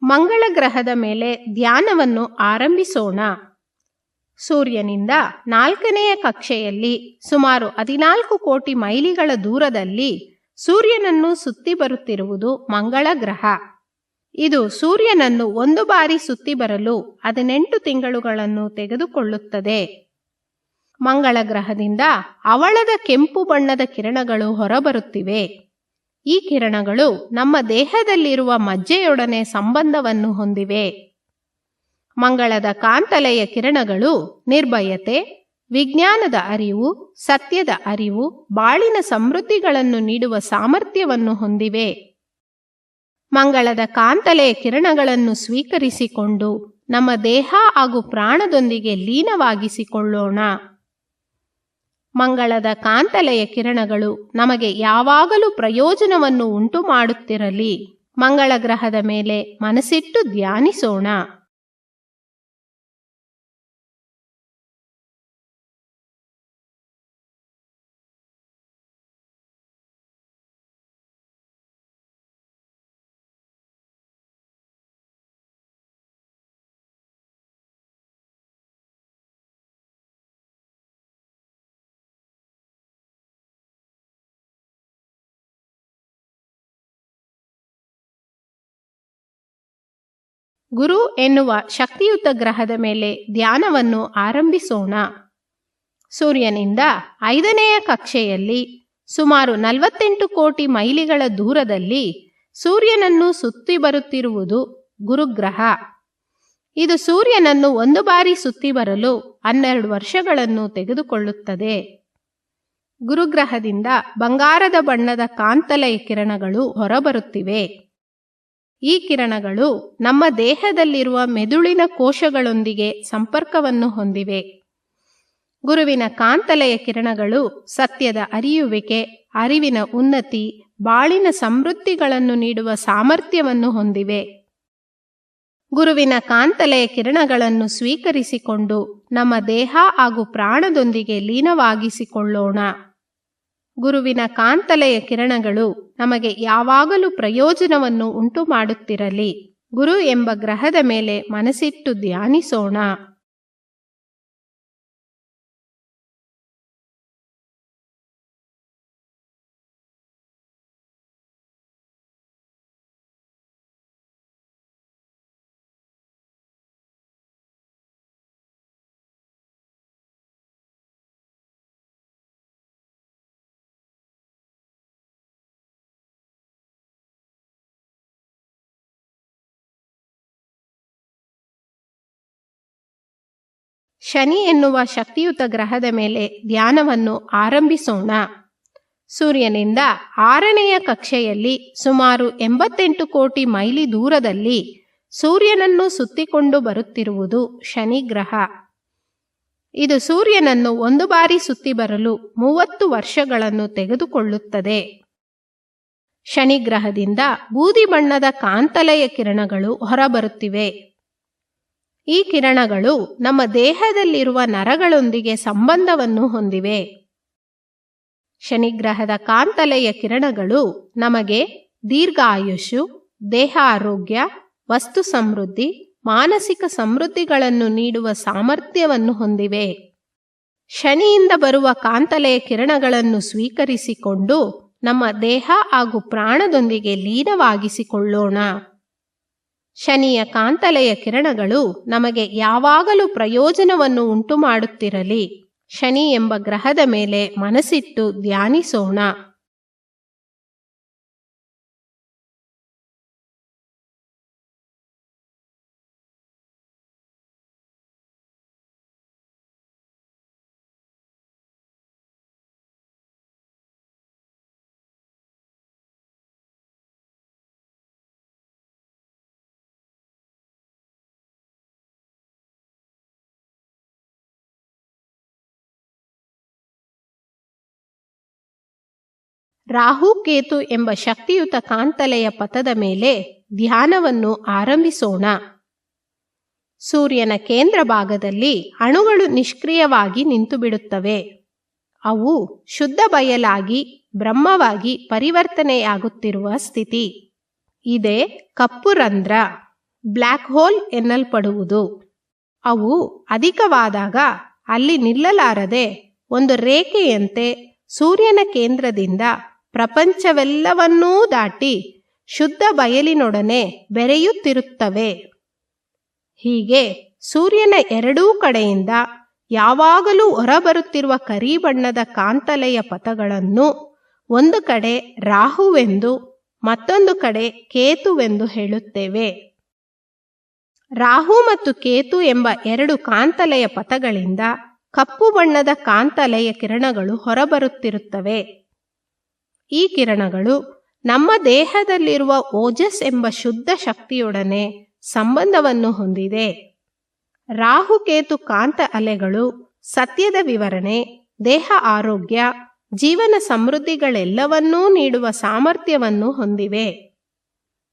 ಮಂಗಳ ಗ್ರಹದ ಮೇಲೆ ಧ್ಯಾನವನ್ನು ಆರಂಭಿಸೋಣ. ಸೂರ್ಯನಿಂದ 4ನೆಯ ಕಕ್ಷೆಯಲ್ಲಿ ಸುಮಾರು 14 ಕೋಟಿ ಮೈಲಿಗಳ ದೂರದಲ್ಲಿ ಸೂರ್ಯನನ್ನು ಸುತ್ತಿ ಬರುತ್ತಿರುವುದು ಮಂಗಳ ಗ್ರಹ. ಇದು ಸೂರ್ಯನನ್ನು ಒಂದು ಬಾರಿ ಸುತ್ತಿ ಬರಲು 18 ತಿಂಗಳುಗಳನ್ನು ತೆಗೆದುಕೊಳ್ಳುತ್ತದೆ. ಮಂಗಳ ಗ್ರಹದಿಂದ ಹವಳದ ಕೆಂಪು ಬಣ್ಣದ ಕಿರಣಗಳು ಹೊರಬರುತ್ತಿವೆ. ಈ ಕಿರಣಗಳು ನಮ್ಮ ದೇಹದಲ್ಲಿರುವ ಮಜ್ಜೆಯೊಡನೆ ಸಂಬಂಧವನ್ನು ಹೊಂದಿವೆ. ಮಂಗಳದ ಕಾಂತಲೆಯ ಕಿರಣಗಳು ನಿರ್ಭಯತೆ, ವಿಜ್ಞಾನದ ಅರಿವು, ಸತ್ಯದ ಅರಿವು, ಬಾಳಿನ ಸಮೃದ್ಧಿಗಳನ್ನು ನೀಡುವ ಸಾಮರ್ಥ್ಯವನ್ನು ಹೊಂದಿವೆ. ಮಂಗಳದ ಕಾಂತಲೆಯ ಕಿರಣಗಳನ್ನು ಸ್ವೀಕರಿಸಿಕೊಂಡು ನಮ್ಮ ದೇಹ ಹಾಗೂ ಪ್ರಾಣದೊಂದಿಗೆ ಲೀನವಾಗಿಸಿಕೊಳ್ಳೋಣ. ಮಂಗಳದ ಕಾಂತಲೆಯ ಕಿರಣಗಳು ನಮಗೆ ಯಾವಾಗಲೂ ಪ್ರಯೋಜನವನ್ನು ಉಂಟು ಮಾಡುತ್ತಿರಲಿ. ಮಂಗಳ ಗ್ರಹದ ಮೇಲೆ ಮನಸ್ಸಿಟ್ಟು ಧ್ಯಾನಿಸೋಣ. ಗುರು ಎನ್ನುವ ಶಕ್ತಿಯುತ ಗ್ರಹದ ಮೇಲೆ ಧ್ಯಾನವನ್ನು ಆರಂಭಿಸೋಣ. ಸೂರ್ಯನಿಂದ 5ನೆಯ ಕಕ್ಷೆಯಲ್ಲಿ ಸುಮಾರು 48 ಕೋಟಿ ಮೈಲಿಗಳ ದೂರದಲ್ಲಿ ಸೂರ್ಯನನ್ನು ಸುತ್ತಿ ಬರುತ್ತಿರುವುದು ಗುರುಗ್ರಹ. ಇದು ಸೂರ್ಯನನ್ನು ಒಂದು ಬಾರಿ ಸುತ್ತಿ ಬರಲು 12 ವರ್ಷಗಳನ್ನು ತೆಗೆದುಕೊಳ್ಳುತ್ತದೆ. ಗುರುಗ್ರಹದಿಂದ ಬಂಗಾರದ ಬಣ್ಣದ ಕಾಂತಲೆಯ ಕಿರಣಗಳು ಹೊರಬರುತ್ತಿವೆ. ಈ ಕಿರಣಗಳು ನಮ್ಮ ದೇಹದಲ್ಲಿರುವ ಮೆದುಳಿನ ಕೋಶಗಳೊಂದಿಗೆ ಸಂಪರ್ಕವನ್ನು ಹೊಂದಿವೆ. ಗುರುವಿನ ಕಾಂತಲೆಯ ಕಿರಣಗಳು ಸತ್ಯದ ಅರಿಯುವಿಕೆ, ಅರಿವಿನ ಉನ್ನತಿ, ಬಾಳಿನ ಸಮೃದ್ಧಿಗಳನ್ನು ನೀಡುವ ಸಾಮರ್ಥ್ಯವನ್ನು ಹೊಂದಿವೆ. ಗುರುವಿನ ಕಾಂತಲೆಯ ಕಿರಣಗಳನ್ನು ಸ್ವೀಕರಿಸಿಕೊಂಡು ನಮ್ಮ ದೇಹ ಹಾಗೂ ಪ್ರಾಣದೊಂದಿಗೆ ಲೀನವಾಗಿಸಿಕೊಳ್ಳೋಣ. ಗುರುವಿನ ಕಾಂತಲೆಯ ಕಿರಣಗಳು ನಮಗೆ ಯಾವಾಗಲೂ ಪ್ರಯೋಜನವನ್ನು ಉಂಟು ಮಾಡುತ್ತಿರಲಿ. ಗುರು ಎಂಬ ಗ್ರಹದ ಮೇಲೆ ಮನಸ್ಸಿಟ್ಟು ಧ್ಯಾನಿಸೋಣ. ಶನಿ ಎನ್ನುವ ಶಕ್ತಿಯುತ ಗ್ರಹದ ಮೇಲೆ ಧ್ಯಾನವನ್ನು ಆರಂಭಿಸೋಣ. ಸೂರ್ಯನಿಂದ 6ನೆಯ ಕಕ್ಷೆಯಲ್ಲಿ ಸುಮಾರು 88 ಕೋಟಿ ಮೈಲಿ ದೂರದಲ್ಲಿ ಸೂರ್ಯನನ್ನು ಸುತ್ತಿಕೊಂಡು ಬರುತ್ತಿರುವುದು ಶನಿ ಗ್ರಹ. ಇದು ಸೂರ್ಯನನ್ನು ಒಂದು ಬಾರಿ ಸುತ್ತಿ ಬರಲು 30 ವರ್ಷಗಳನ್ನು ತೆಗೆದುಕೊಳ್ಳುತ್ತದೆ. ಶನಿ ಗ್ರಹದಿಂದ ಬೂದಿ ಬಣ್ಣದ ಕಾಂತಲೆಯ ಕಿರಣಗಳು ಹೊರಬರುತ್ತಿವೆ. ಈ ಕಿರಣಗಳು ನಮ್ಮ ದೇಹದಲ್ಲಿರುವ ನರಗಳೊಂದಿಗೆ ಸಂಬಂಧವನ್ನು ಹೊಂದಿವೆ. ಶನಿಗ್ರಹದ ಕಾಂತಲೆಯ ಕಿರಣಗಳು ನಮಗೆ ದೀರ್ಘಾಯುಷು, ದೇಹ ಆರೋಗ್ಯ, ವಸ್ತು ಸಮೃದ್ಧಿ, ಮಾನಸಿಕ ಸಮೃದ್ಧಿಗಳನ್ನು ನೀಡುವ ಸಾಮರ್ಥ್ಯವನ್ನು ಹೊಂದಿವೆ. ಶನಿಯಿಂದ ಬರುವ ಕಾಂತಲೆಯ ಕಿರಣಗಳನ್ನು ಸ್ವೀಕರಿಸಿಕೊಂಡು ನಮ್ಮ ದೇಹ ಹಾಗೂ ಪ್ರಾಣದೊಂದಿಗೆ ಲೀನವಾಗಿಸಿಕೊಳ್ಳೋಣ. ಶನಿಯ ಕಾಂತಲೆಯ ಕಿರಣಗಳು ನಮಗೆ ಯಾವಾಗಲೂ ಪ್ರಯೋಜನವನ್ನು ಉಂಟು ಮಾಡುತ್ತಿರಲಿ. ಶನಿ ಎಂಬ ಗ್ರಹದ ಮೇಲೆ ಮನಸ್ಸಿಟ್ಟು ಧ್ಯಾನಿಸೋಣ. ರಾಹು ಕೇತು ಎಂಬ ಶಕ್ತಿಯುತ ಕಾಂತಲೆಯ ಪಥದ ಮೇಲೆ ಧ್ಯಾನವನ್ನು ಆರಂಭಿಸೋಣ. ಸೂರ್ಯನ ಕೇಂದ್ರ ಭಾಗದಲ್ಲಿ ಅಣುಗಳು ನಿಷ್ಕ್ರಿಯವಾಗಿ ನಿಂತುಬಿಡುತ್ತವೆ. ಅವು ಶುದ್ಧ ಬಯಲಾಗಿ ಬ್ರಹ್ಮವಾಗಿ ಪರಿವರ್ತನೆಯಾಗುತ್ತಿರುವ ಸ್ಥಿತಿ. ಇದೇ ಕಪ್ಪು ರಂಧ್ರ, ಬ್ಲ್ಯಾಕ್ ಹೋಲ್ ಎನ್ನಲ್ಪಡುವುದು. ಅವು ಅಧಿಕವಾದಾಗ ಅಲ್ಲಿ ನಿಲ್ಲಲಾರದೆ ಒಂದು ರೇಖೆಯಂತೆ ಸೂರ್ಯನ ಕೇಂದ್ರದಿಂದ ಪ್ರಪಂಚವೆಲ್ಲವನ್ನೂ ದಾಟಿ ಶುದ್ಧ ಬಯಲಿನೊಡನೆ ಬೆರೆಯುತ್ತಿರುತ್ತವೆ. ಹೀಗೆ ಸೂರ್ಯನ ಎರಡೂ ಕಡೆಯಿಂದ ಯಾವಾಗಲೂ ಹೊರಬರುತ್ತಿರುವ ಕರಿ ಬಣ್ಣದ ಕಾಂತಲೆಯ ಪಥಗಳನ್ನು ಒಂದು ಕಡೆ ರಾಹುವೆಂದು ಮತ್ತೊಂದು ಕಡೆ ಕೇತುವೆಂದು ಹೇಳುತ್ತೇವೆ. ರಾಹು ಮತ್ತು ಕೇತು ಎಂಬ ಎರಡು ಕಾಂತಲೆಯ ಪಥಗಳಿಂದ ಕಪ್ಪು ಬಣ್ಣದ ಕಾಂತಲೆಯ ಕಿರಣಗಳು ಹೊರಬರುತ್ತಿರುತ್ತವೆ. ಈ ಕಿರಣಗಳು ನಮ್ಮ ದೇಹದಲ್ಲಿರುವ ಓಜಸ್ ಎಂಬ ಶುದ್ಧ ಶಕ್ತಿಯೊಡನೆ ಸಂಬಂಧವನ್ನು ಹೊಂದಿದೆ. ರಾಹುಕೇತು ಕಾಂತ ಅಲೆಗಳು ಸತ್ಯದ ವಿವರಣೆ, ದೇಹ ಆರೋಗ್ಯ, ಜೀವನ ಸಮೃದ್ಧಿಗಳೆಲ್ಲವನ್ನೂ ನೀಡುವ ಸಾಮರ್ಥ್ಯವನ್ನು ಹೊಂದಿವೆ.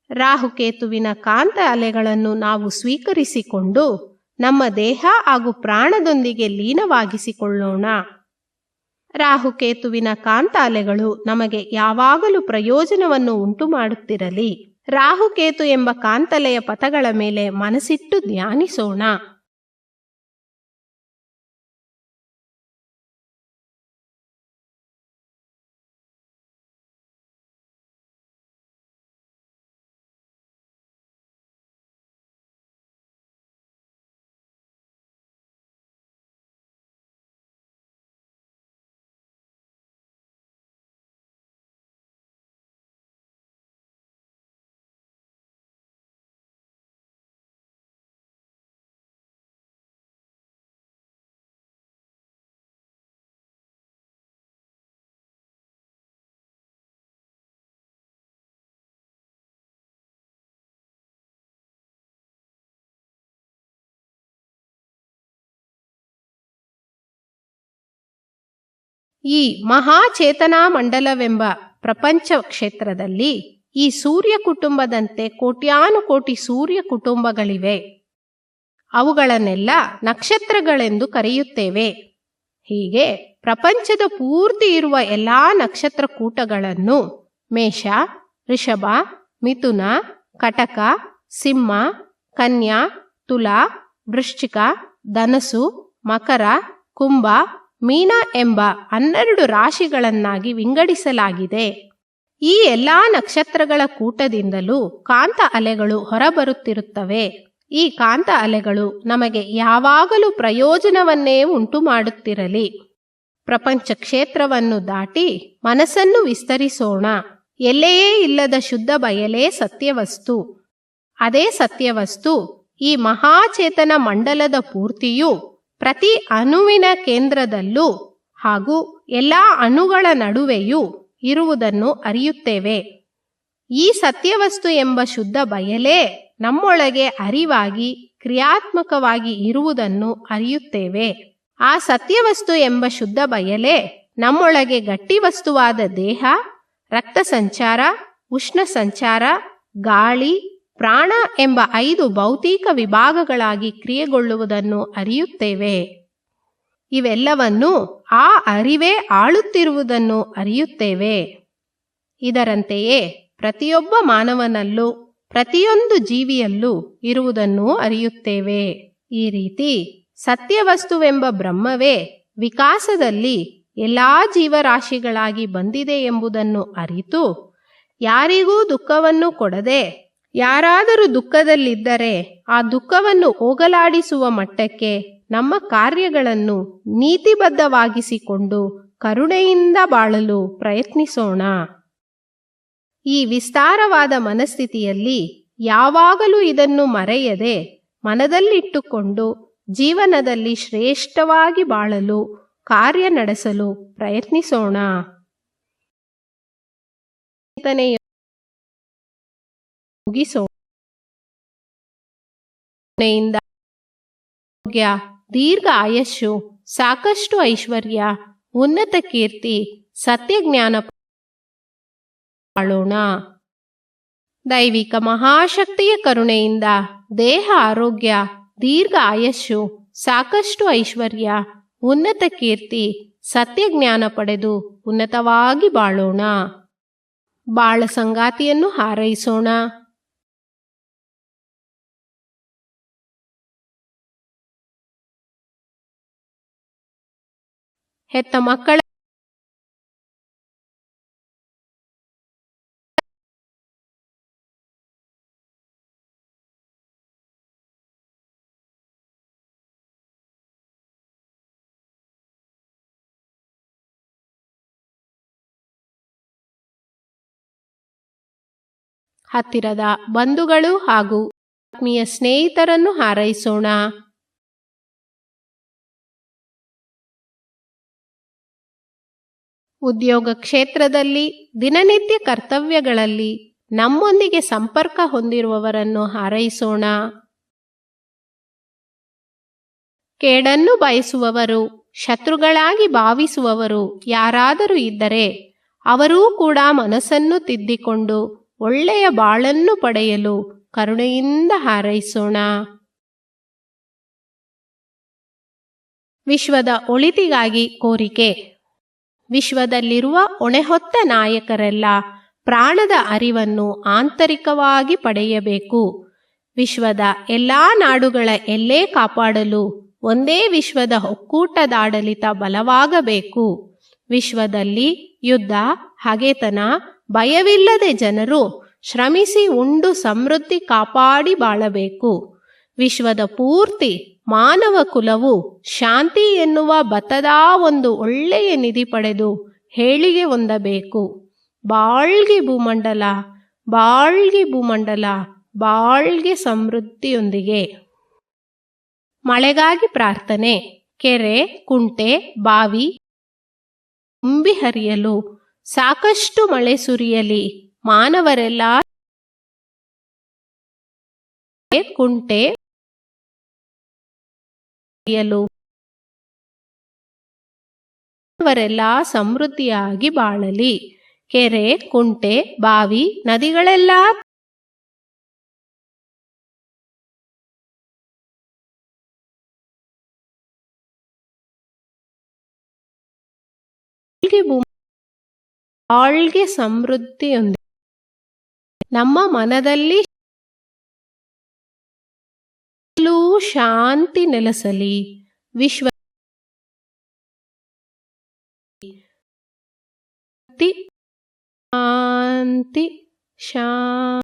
ರಾಹುಕೇತುವಿನ ಕಾಂತ ಅಲೆಗಳನ್ನು ನಾವು ಸ್ವೀಕರಿಸಿಕೊಂಡು ನಮ್ಮ ದೇಹ ಹಾಗೂ ಪ್ರಾಣದೊಂದಿಗೆ ಲೀನವಾಗಿಸಿಕೊಳ್ಳೋಣ. ರಾಹುಕೇತುವಿನ ಕಾಂತ ಅಲೆಗಳು ನಮಗೆ ಯಾವಾಗಲೂ ಪ್ರಯೋಜನವನ್ನು ಉಂಟು ಮಾಡುತ್ತಿರಲಿ. ರಾಹುಕೇತು ಎಂಬ ಕಾಂತಲೆಯ ಪಥಗಳ ಮೇಲೆ ಮನಸ್ಸಿಟ್ಟು ಧ್ಯಾನಿಸೋಣ. ಈ ಮಹಾಚೇತನಾ ಮಂಡಲವೆಂಬ ಪ್ರಪಂಚ ಕ್ಷೇತ್ರದಲ್ಲಿ ಈ ಸೂರ್ಯ ಕುಟುಂಬದಂತೆ ಕೋಟ್ಯಾನುಕೋಟಿ ಸೂರ್ಯ ಕುಟುಂಬಗಳಿವೆ. ಅವುಗಳನ್ನೆಲ್ಲ ನಕ್ಷತ್ರಗಳೆಂದು ಕರೆಯುತ್ತೇವೆ. ಹೀಗೆ ಪ್ರಪಂಚದ ಪೂರ್ತಿ ಇರುವ ಎಲ್ಲ ನಕ್ಷತ್ರ ಕೂಟಗಳನ್ನು ಮೇಷ, ಋಷಭ, ಮಿಥುನ, ಕಟಕ, ಸಿಂಹ, ಕನ್ಯಾ, ತುಲಾ, ವೃಶ್ಚಿಕ, ಧನಸ್ಸು, ಮಕರ, ಕುಂಭ, ಮೀನ ಎಂಬ 12 ರಾಶಿಗಳನ್ನಾಗಿ ವಿಂಗಡಿಸಲಾಗಿದೆ. ಈ ಎಲ್ಲ ನಕ್ಷತ್ರಗಳ ಕೂಟದಿಂದಲೂ ಕಾಂತ ಅಲೆಗಳು ಹೊರಬರುತ್ತಿರುತ್ತವೆ. ಈ ಕಾಂತ ಅಲೆಗಳು ನಮಗೆ ಯಾವಾಗಲೂ ಪ್ರಯೋಜನವನ್ನೇ ಉಂಟು ಮಾಡುತ್ತಿರಲಿ. ಪ್ರಪಂಚ ಕ್ಷೇತ್ರವನ್ನು ದಾಟಿ ಮನಸ್ಸನ್ನು ವಿಸ್ತರಿಸೋಣ. ಎಲ್ಲೆಯೇ ಇಲ್ಲದ ಶುದ್ಧ ಬಯಲೇ ಸತ್ಯವಸ್ತು. ಅದೇ ಸತ್ಯವಸ್ತು ಈ ಮಹಾಚೇತನ ಮಂಡಲದ ಪೂರ್ತಿಯೂ ಪ್ರತಿ ಅಣುವಿನ ಕೇಂದ್ರದಲ್ಲೂ ಹಾಗೂ ಎಲ್ಲ ಅಣುಗಳ ನಡುವೆಯೂ ಇರುವುದನ್ನು ಅರಿಯುತ್ತೇವೆ. ಈ ಸತ್ಯವಸ್ತು ಎಂಬ ಶುದ್ಧ ಬಯಲೇ ನಮ್ಮೊಳಗೆ ಅರಿವಾಗಿ ಕ್ರಿಯಾತ್ಮಕವಾಗಿ ಇರುವುದನ್ನು ಅರಿಯುತ್ತೇವೆ. ಆ ಸತ್ಯವಸ್ತು ಎಂಬ ಶುದ್ಧ ಬಯಲೇ ನಮ್ಮೊಳಗೆ ಗಟ್ಟಿ ವಸ್ತುವಾದ ದೇಹ, ರಕ್ತ ಸಂಚಾರ, ಉಷ್ಣ ಸಂಚಾರ, ಗಾಳಿ, ಪ್ರಾಣ ಎಂಬ 5 ಭೌತಿಕ ವಿಭಾಗಗಳಾಗಿ ಕ್ರಿಯೆಗೊಳ್ಳುವುದನ್ನು ಅರಿಯುತ್ತೇವೆ. ಇವೆಲ್ಲವನ್ನೂ ಆ ಅರಿವೇ ಆಳುತ್ತಿರುವುದನ್ನು ಅರಿಯುತ್ತೇವೆ. ಇದರಂತೆಯೇ ಪ್ರತಿಯೊಬ್ಬ ಮಾನವನಲ್ಲೂ ಪ್ರತಿಯೊಂದು ಜೀವಿಯಲ್ಲೂ ಇರುವುದನ್ನು ಅರಿಯುತ್ತೇವೆ. ಈ ರೀತಿ ಸತ್ಯವಸ್ತುವೆಂಬ ಬ್ರಹ್ಮವೇ ವಿಕಾಸದಲ್ಲಿ ಎಲ್ಲಾ ಜೀವರಾಶಿಗಳಾಗಿ ಬಂದಿದೆ ಎಂಬುದನ್ನು ಅರಿತು ಯಾರಿಗೂ ದುಃಖವನ್ನು ಕೊಡದೆ, ಯಾರಾದರೂ ದುಃಖದಲ್ಲಿದ್ದರೆ ಆ ದುಃಖವನ್ನು ಹೋಗಲಾಡಿಸುವ ಮಟ್ಟಕ್ಕೆ ನಮ್ಮ ಕಾರ್ಯಗಳನ್ನು ನೀತಿಬದ್ಧವಾಗಿಸಿಕೊಂಡು ಕರುಣೆಯಿಂದ ಬಾಳಲು ಪ್ರಯತ್ನಿಸೋಣ. ಈ ವಿಸ್ತಾರವಾದ ಮನಸ್ಥಿತಿಯಲ್ಲಿ ಯಾವಾಗಲೂ ಇದನ್ನು ಮರೆಯದೆ ಮನದಲ್ಲಿಟ್ಟುಕೊಂಡು ಜೀವನದಲ್ಲಿ ಶ್ರೇಷ್ಠವಾಗಿ ಬಾಳಲು ಕಾರ್ಯ ನಡೆಸಲು ಪ್ರಯತ್ನಿಸೋಣ. ಮುಗಿಸೋಣ. ಆರೋಗ್ಯ, ದೀರ್ಘ ಆಯಸ್ಸು, ಸಾಕಷ್ಟು ಐಶ್ವರ್ಯ, ಉನ್ನತ ಕೀರ್ತಿ, ಸತ್ಯಜ್ಞಾನ ಬಾಳೋಣ. ದೈವಿಕ ಮಹಾಶಕ್ತಿಯ ಕರುಣೆಯಿಂದ ದೇಹ ಆರೋಗ್ಯ, ದೀರ್ಘ ಆಯಸ್ಸು, ಸಾಕಷ್ಟು ಐಶ್ವರ್ಯ, ಉನ್ನತ ಕೀರ್ತಿ, ಸತ್ಯಜ್ಞಾನ ಪಡೆದು ಉನ್ನತವಾಗಿ ಬಾಳೋಣ. ಬಾಳ ಸಂಗಾತಿಯನ್ನು ಹಾರೈಸೋಣ. ಹೆತ್ತ ಮಕ್ಕಳ ಹತ್ತಿರದ ಬಂಧುಗಳು ಹಾಗೂ ಆತ್ಮೀಯ ಸ್ನೇಹಿತರನ್ನು ಹಾರೈಸೋಣ. ಉದ್ಯೋಗ ಕ್ಷೇತ್ರದಲ್ಲಿ, ದಿನನಿತ್ಯ ಕರ್ತವ್ಯಗಳಲ್ಲಿ ನಮ್ಮೊಂದಿಗೆ ಸಂಪರ್ಕ ಹೊಂದಿರುವವರನ್ನು ಹಾರೈಸೋಣ. ಕೇಡನ್ನು ಬಯಸುವವರು, ಶತ್ರುಗಳಾಗಿ ಭಾವಿಸುವವರು ಯಾರಾದರೂ ಇದ್ದರೆ ಅವರೂ ಕೂಡ ಮನಸ್ಸನ್ನು ತಿದ್ದಿಕೊಂಡು ಒಳ್ಳೆಯ ಬಾಳನ್ನು ಪಡೆಯಲು ಕರುಣೆಯಿಂದ ಹಾರೈಸೋಣ. ವಿಶ್ವದ ಒಳಿತಿಗಾಗಿ ಕೋರಿಕೆ. ವಿಶ್ವದಲ್ಲಿರುವ ಹೊಣೆಹೊತ್ತ ನಾಯಕರೆಲ್ಲ ಪ್ರಾಣದ ಅರಿವನ್ನು ಆಂತರಿಕವಾಗಿ ಪಡೆಯಬೇಕು. ವಿಶ್ವದ ಎಲ್ಲಾ ನಾಡುಗಳ ಎಲ್ಲೇ ಕಾಪಾಡಲು ಒಂದೇ ವಿಶ್ವದ ಒಕ್ಕೂಟದಾಡಳಿತ ಬಲವಾಗಬೇಕು. ವಿಶ್ವದಲ್ಲಿ ಯುದ್ಧ, ಹಗೆತನ, ಭಯವಿಲ್ಲದೆ ಜನರು ಶ್ರಮಿಸಿ ಉಂಡು ಸಮೃದ್ಧಿ ಕಾಪಾಡಿ ಬಾಳಬೇಕು. ವಿಶ್ವದ ಪೂರ್ತಿ ಮಾನವ ಕುಲವು ಶಾಂತಿ ಎನ್ನುವ ಬತದ ಒಂದು ಒಳ್ಳೆಯ ನಿಧಿ ಪಡೆದು ಏಳಿಗೆ ಹೊಂದಬೇಕು. ಬಾಳ್ಗೆ ಭೂಮಂಡಲ, ಬಾಳ್ಗೆ ಭೂಮಂಡಲ, ಬಾಳ್ಗೆ ಸಮೃದ್ಧಿಯೊಂದಿಗೆ. ಮಳೆಗಾಗಿ ಪ್ರಾರ್ಥನೆ. ಕೆರೆ, ಕುಂಟೆ, ಬಾವಿ ತುಂಬಿ ಹರಿಯಲು ಸಾಕಷ್ಟು ಮಳೆ ಸುರಿಯಲಿ. ಮಾನವರೆಲ್ಲ ಕುಂಟೆ ಮಾನವರೆಲ್ಲ ಸಮೃದ್ಧಿಯಾಗಿ ಬಾಳಲಿ. ಕೆರೆ, ಕುಂಟೆ, ಬಾವಿ, ನದಿಗಳೆಲ್ಲ ಬಾಳ್ಗೆ ಸಮೃದ್ಧಿಯೊಂದಿಗೆ. ನಮ್ಮ ಮನದಲ್ಲಿ ಶಾಂತಿ ನೆಲೆಸಲಿ. ವಿಶ್ವ ಶಾಂತಿ ಶಾಂತಿ.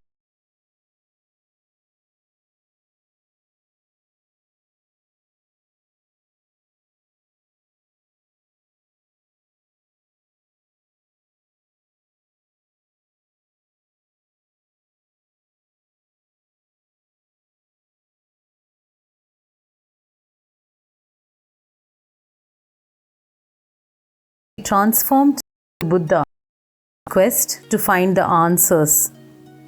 Transformed Buddha quest to find the answers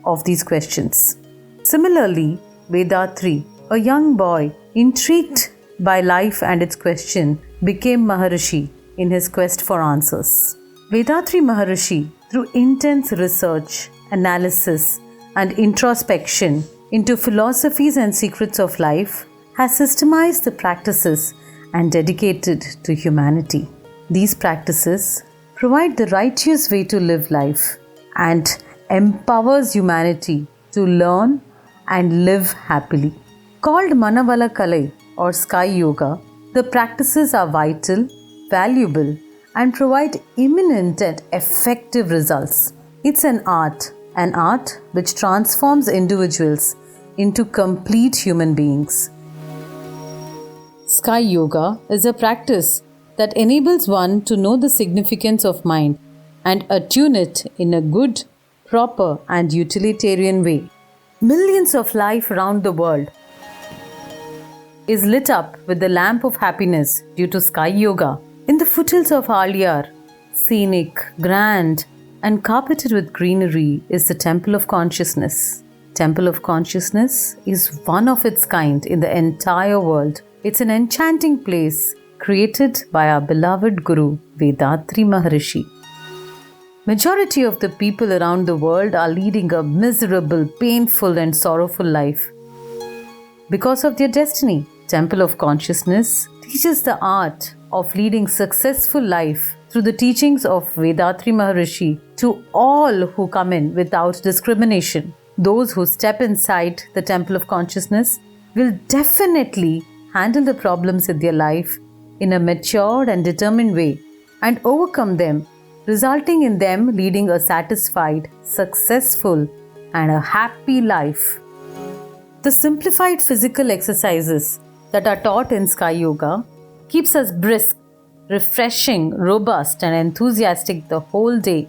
of these questions. Similarly, Vedatri, a young boy intrigued by life and its question, became Maharishi in his quest for answers. Vedatri Maharishi, through intense research, analysis, and introspection into philosophies and secrets of life, has systemized the practices and dedicated to humanity. These practices provide the righteous way to live life and empowers humanity to learn and live happily. Called Manavala Kalai or Sky Yoga, the practices are vital, valuable, and provide imminent and effective results. It's an art which transforms individuals into complete human beings. Sky Yoga is a practice that enables one to know the significance of mind and attune it in a good, proper, and utilitarian way. Millions of life around the world is lit up with the lamp of happiness due to Sky Yoga. In the foothills of Aliyar, scenic, grand, and carpeted with greenery is the Temple of Consciousness. Temple of Consciousness is one of its kind in the entire world. It's an enchanting place created by our beloved Guru Vedatri Maharishi. Majority of the people around the world are leading a miserable, painful and sorrowful life because of their destiny. Temple of Consciousness teaches the art of leading successful life through the teachings of Vedatri Maharishi to all who come in without discrimination. Those who step inside the Temple of Consciousness will definitely handle the problems in their life in a matured and determined way and overcome them, resulting in them leading a satisfied, successful, and a happy life. The simplified physical exercises that are taught in Sky Yoga keeps us brisk, refreshing, robust, and enthusiastic the whole day.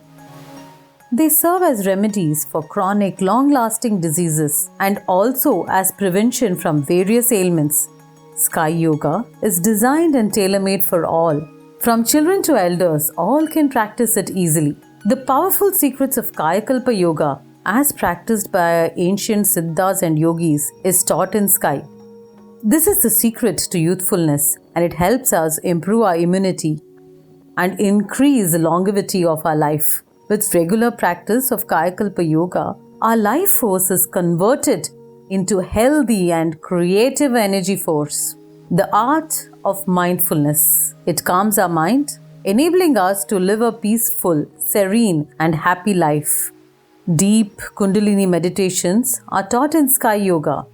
They serve as remedies for chronic, long-lasting diseases and also as prevention from various ailments. Sky Yoga is designed and tailor-made for all. From children to elders, all can practice it easily. The powerful secrets of Kayakalpa Yoga, as practiced by ancient Siddhas and Yogis, is taught in Sky. This is the secret to youthfulness, and it helps us improve our immunity and increase the longevity of our life. With regular practice of Kayakalpa Yoga, our life force is converted into healthy and creative energy force. The art of mindfulness. It calms our mind, enabling us to live a peaceful, serene, and happy life. Deep Kundalini meditations are taught in Sky Yoga.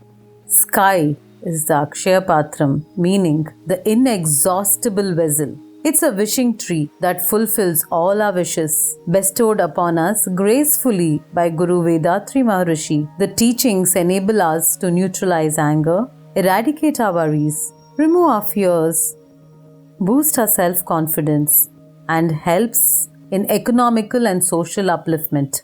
Sky is the Akshaya Patram, meaning the inexhaustible vessel. It's a wishing tree that fulfills all our wishes, bestowed upon us gracefully by Guru Vedatri Maharishi. The teachings enable us to neutralize anger, eradicate our worries, remove our fears, boost our self-confidence, and helps in economical and social upliftment.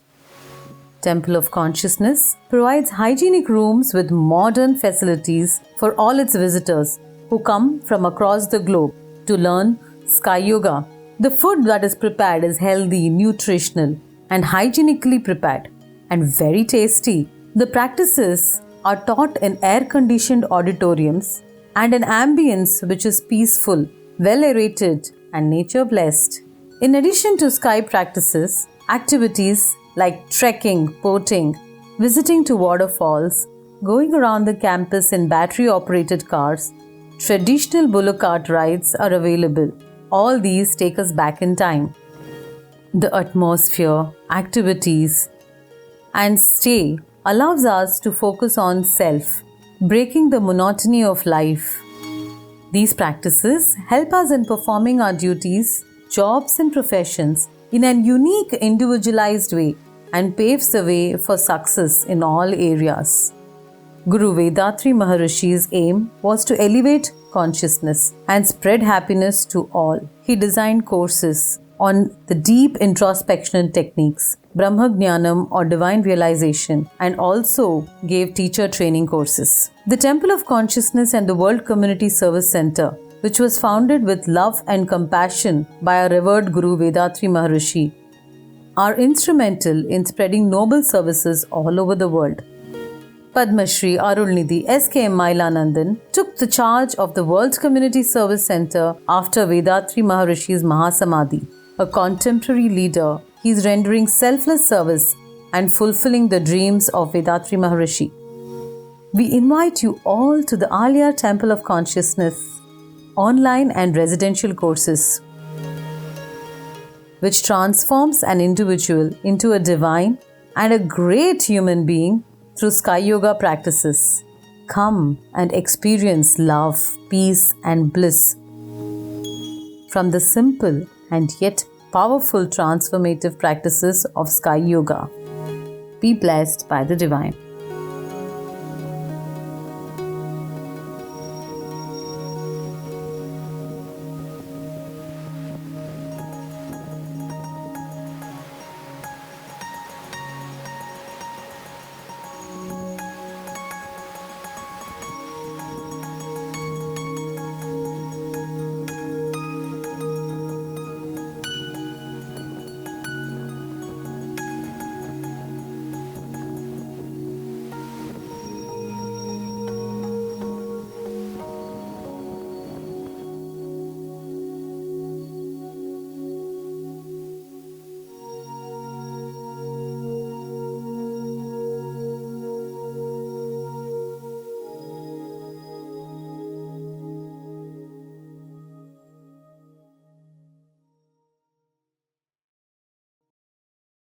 Temple of Consciousness provides hygienic rooms with modern facilities for all its visitors who come from across the globe to learn Sky Yoga. The food that is prepared is healthy, nutritional, and hygienically prepared, and very tasty. The practices are taught in air-conditioned auditoriums and an ambience which is peaceful, well-aerated, and nature-blessed. In addition to Sky practices, activities like trekking, boating, visiting to waterfalls, going around the campus in battery-operated cars, traditional bullock cart rides are available. All these take us back in time. The atmosphere, activities, and stay allows us to focus on self, breaking the monotony of life. These practices help us in performing our duties, jobs, and professions in an unique, individualized way and paves the way for success in all areas. Guru Vedatri Maharishi's aim was to elevate consciousness and spread happiness to all. He designed courses on the deep introspection techniques, Brahma Jnanam or divine realization, and also gave teacher training courses. The Temple of Consciousness and the World Community Service Center, which was founded with love and compassion by our revered Guru Vedatri Maharishi, are instrumental in spreading noble services all over the world. Padma Shri Arulnidhi S.K.M. Mailanandan took the charge of the World Community Service Center after Vedatri Maharishi's Mahasamadhi. A contemporary leader, he is rendering selfless service and fulfilling the dreams of Vedatri Maharishi. We invite you all to the Alia Temple of Consciousness online and residential courses, which transforms an individual into a divine and a great human being through Sky Yoga practices. Come and experience love, peace, and bliss from the simple and yet powerful transformative practices of Sky Yoga. Be blessed by the Divine.